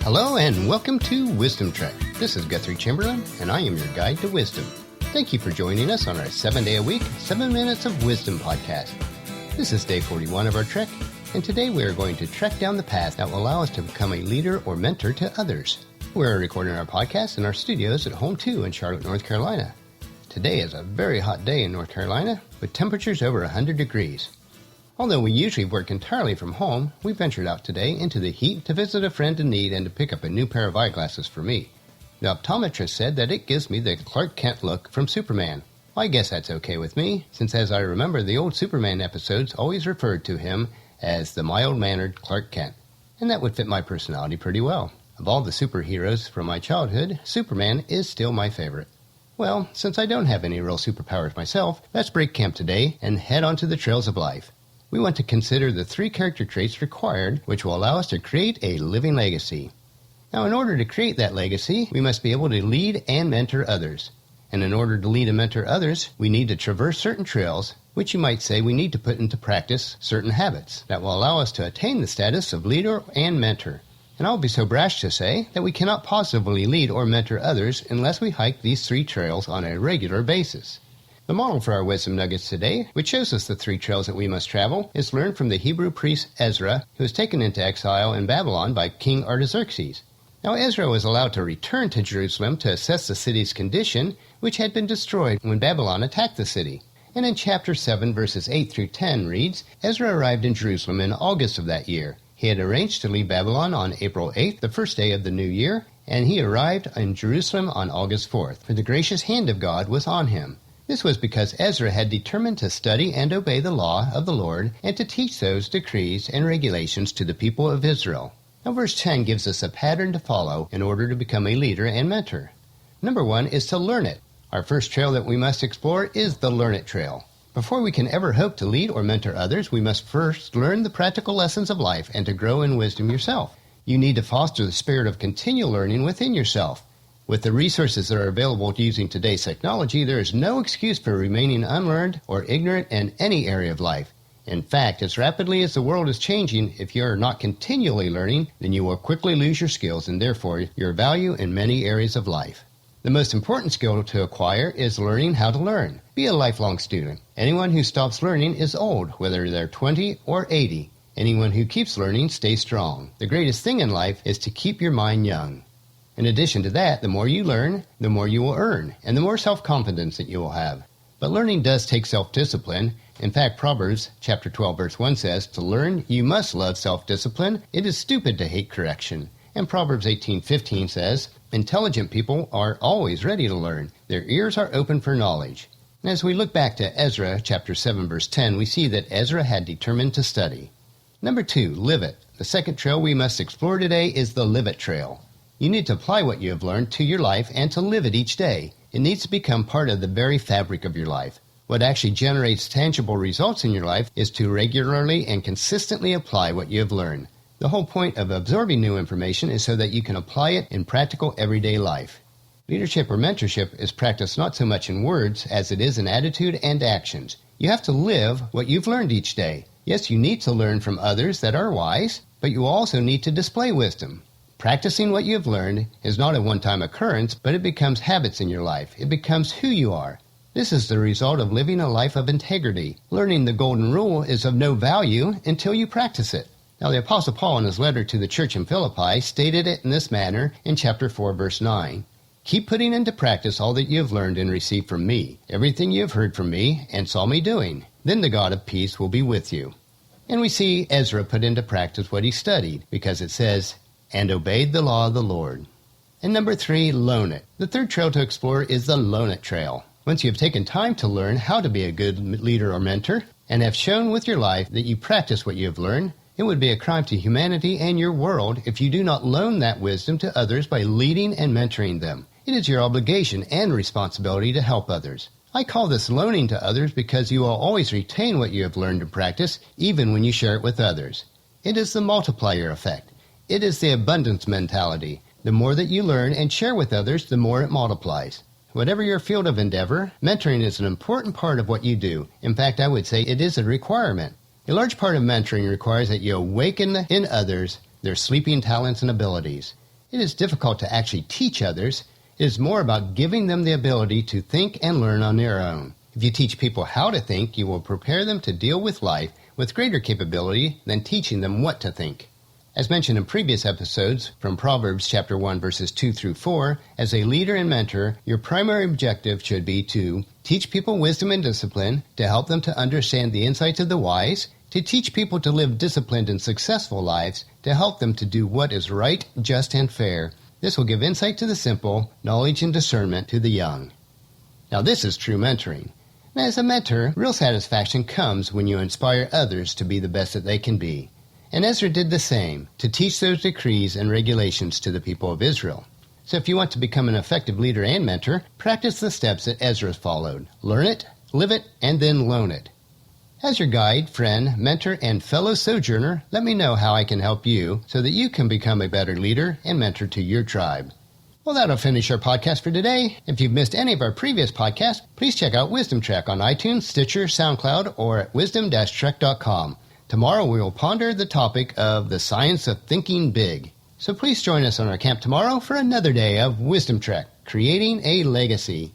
Hello and welcome to Wisdom Trek. This is Guthrie Chamberlain, and I am your guide to wisdom. Thank you for joining us on our 7-day-a-week, 7 Minutes of Wisdom podcast. This is day 41 of our trek, and today we are going to trek down the path that will allow us to become a leader or mentor to others. We're recording our podcast in our studios at Home 2 in Charlotte, North Carolina. Today is a very hot day in North Carolina, with temperatures over 100 degrees. Although we usually work entirely from home, we ventured out today into the heat to visit a friend in need and to pick up a new pair of eyeglasses for me. The optometrist said that it gives me the Clark Kent look from Superman. Well, I guess that's okay with me, since as I remember the old Superman episodes always referred to him as the mild-mannered Clark Kent, and that would fit my personality pretty well. Of all the superheroes from my childhood, Superman is still my favorite. Well, since I don't have any real superpowers myself, let's break camp today and head onto the trails of life. We want to consider the 3 character traits required which will allow us to create a living legacy. Now, in order to create that legacy, we must be able to lead and mentor others. And in order to lead and mentor others, we need to traverse certain trails, which you might say we need to put into practice certain habits that will allow us to attain the status of leader and mentor. And I'll be so brash to say that we cannot possibly lead or mentor others unless we hike these 3 trails on a regular basis. The model for our wisdom nuggets today, which shows us the 3 trails that we must travel, is learned from the Hebrew priest Ezra, who was taken into exile in Babylon by King Artaxerxes. Now Ezra was allowed to return to Jerusalem to assess the city's condition, which had been destroyed when Babylon attacked the city. And in chapter 7, verses 8 through 10 reads, Ezra arrived in Jerusalem in August of that year. He had arranged to leave Babylon on April 8th, the first day of the new year, and he arrived in Jerusalem on August 4th, for the gracious hand of God was on him. This was because Ezra had determined to study and obey the law of the Lord and to teach those decrees and regulations to the people of Israel. Now verse 10 gives us a pattern to follow in order to become a leader and mentor. Number 1 is to learn it. Our first trail that we must explore is the Learn It Trail. Before we can ever hope to lead or mentor others, we must first learn the practical lessons of life and to grow in wisdom yourself. You need to foster the spirit of continual learning within yourself. With the resources that are available using today's technology, there is no excuse for remaining unlearned or ignorant in any area of life. In fact, as rapidly as the world is changing, if you are not continually learning, then you will quickly lose your skills and therefore your value in many areas of life. The most important skill to acquire is learning how to learn. Be a lifelong student. Anyone who stops learning is old, whether they're 20 or 80. Anyone who keeps learning stays strong. The greatest thing in life is to keep your mind young. In addition to that, the more you learn, the more you will earn, and the more self-confidence that you will have. But learning does take self-discipline. In fact, Proverbs chapter 12, verse 1 says, "To learn, you must love self-discipline. It is stupid to hate correction." And Proverbs 18:15 says, "Intelligent people are always ready to learn. Their ears are open for knowledge." And as we look back to Ezra chapter 7, verse 10, we see that Ezra had determined to study. Number 2, live it. The second trail we must explore today is the Live It Trail. You need to apply what you have learned to your life and to live it each day. It needs to become part of the very fabric of your life. What actually generates tangible results in your life is to regularly and consistently apply what you have learned. The whole point of absorbing new information is so that you can apply it in practical everyday life. Leadership or mentorship is practiced not so much in words as it is in attitude and actions. You have to live what you've learned each day. Yes, you need to learn from others that are wise, but you also need to display wisdom. Practicing what you have learned is not a one-time occurrence, but it becomes habits in your life. It becomes who you are. This is the result of living a life of integrity. Learning the golden rule is of no value until you practice it. Now, the Apostle Paul in his letter to the church in Philippi stated it in this manner in chapter 4, verse 9. "Keep putting into practice all that you have learned and received from me, everything you have heard from me and saw me doing. Then the God of peace will be with you." And we see Ezra put into practice what he studied, because it says, "and obeyed the law of the Lord." And number 3, loan it. The third trail to explore is the Loan It Trail. Once you have taken time to learn how to be a good leader or mentor, and have shown with your life that you practice what you have learned, it would be a crime to humanity and your world if you do not loan that wisdom to others by leading and mentoring them. It is your obligation and responsibility to help others. I call this loaning to others because you will always retain what you have learned and practice, even when you share it with others. It is the multiplier effect. It is the abundance mentality. The more that you learn and share with others, the more it multiplies. Whatever your field of endeavor, mentoring is an important part of what you do. In fact, I would say it is a requirement. A large part of mentoring requires that you awaken in others their sleeping talents and abilities. It is difficult to actually teach others. It is more about giving them the ability to think and learn on their own. If you teach people how to think, you will prepare them to deal with life with greater capability than teaching them what to think. As mentioned in previous episodes from Proverbs chapter 1 verses 2 through 4, as a leader and mentor, your primary objective should be to teach people wisdom and discipline, to help them to understand the insights of the wise, to teach people to live disciplined and successful lives, to help them to do what is right, just, and fair. This will give insight to the simple, knowledge and discernment to the young. Now this is true mentoring. And as a mentor, real satisfaction comes when you inspire others to be the best that they can be. And Ezra did the same, to teach those decrees and regulations to the people of Israel. So if you want to become an effective leader and mentor, practice the steps that Ezra followed. Learn it, live it, and then loan it. As your guide, friend, mentor, and fellow sojourner, let me know how I can help you so that you can become a better leader and mentor to your tribe. Well, that'll finish our podcast for today. If you've missed any of our previous podcasts, please check out Wisdom Trek on iTunes, Stitcher, SoundCloud, or at wisdom-trek.com. Tomorrow we will ponder the topic of the science of thinking big. So please join us on our camp tomorrow for another day of Wisdom Trek, creating a legacy.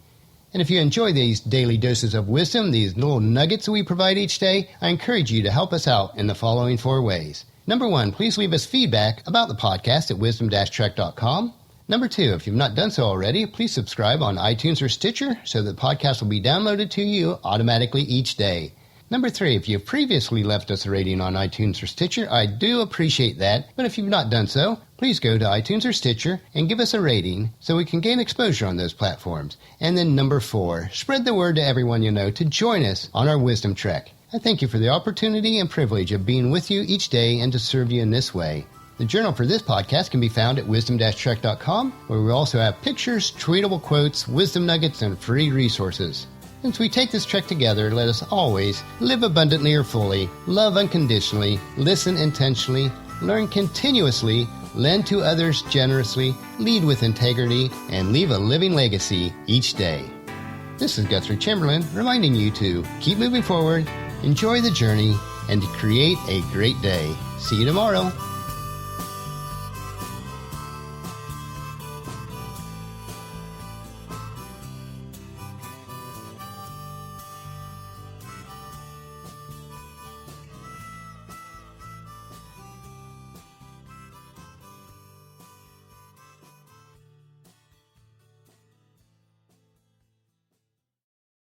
And if you enjoy these daily doses of wisdom, these little nuggets we provide each day, I encourage you to help us out in the following 4 ways. Number 1, please leave us feedback about the podcast at wisdom-trek.com. Number 2, if you've not done so already, please subscribe on iTunes or Stitcher so that the podcast will be downloaded to you automatically each day. Number 3, if you've previously left us a rating on iTunes or Stitcher, I do appreciate that, but if you've not done so, please go to iTunes or Stitcher and give us a rating so we can gain exposure on those platforms. And then number 4, spread the word to everyone you know to join us on our Wisdom Trek. I thank you for the opportunity and privilege of being with you each day and to serve you in this way. The journal for this podcast can be found at wisdom-trek.com, where we also have pictures, tweetable quotes, wisdom nuggets, and free resources. Since we take this trek together, let us always live abundantly or fully, love unconditionally, listen intentionally, learn continuously, lend to others generously, lead with integrity, and leave a living legacy each day. This is Guthrie Chamberlain reminding you to keep moving forward, enjoy the journey, and to create a great day. See you tomorrow.